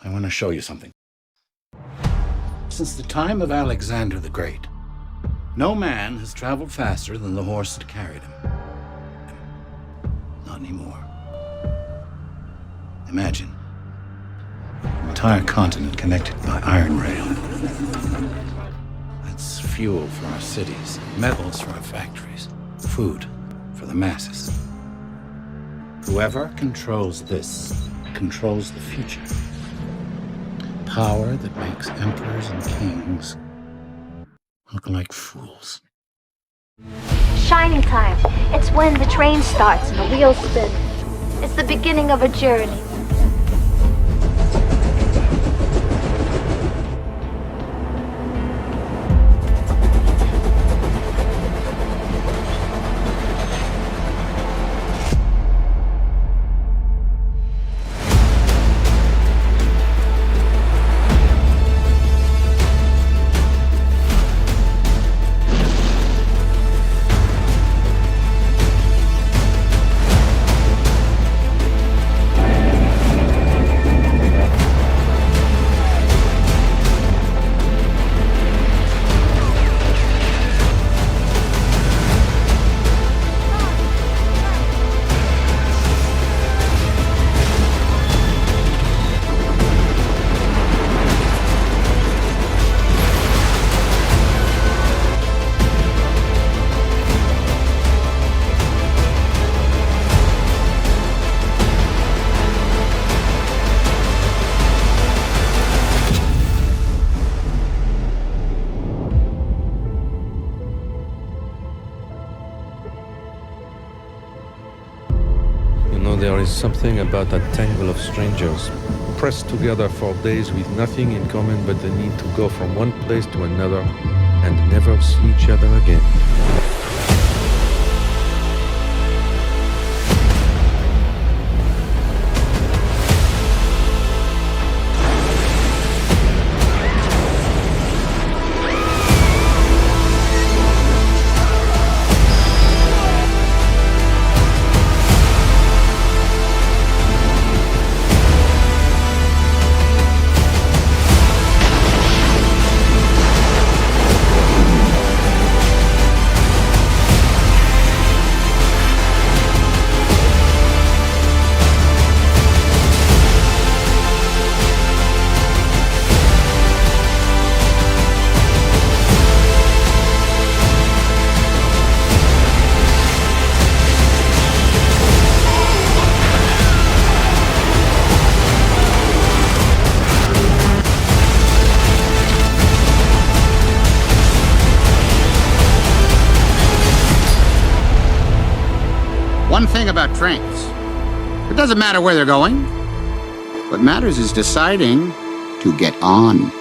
I want to show you something. Since the time of Alexander the Great, no man has traveled faster than the horse that carried him. Not anymore. Imagine an entire continent connected by iron rail. That's fuel for our cities, metals for our factories, food for the masses. Whoever controls this controls the future. Power that makes emperors and kings look like fools. Shining time. It's when the train starts and the wheels spin. It's the beginning of a journey. There is something about that tangle of strangers, pressed together for days with nothing in common but the need to go from one place to another and never see each other again. One thing about trains, it doesn't matter where they're going. What matters is deciding to get on.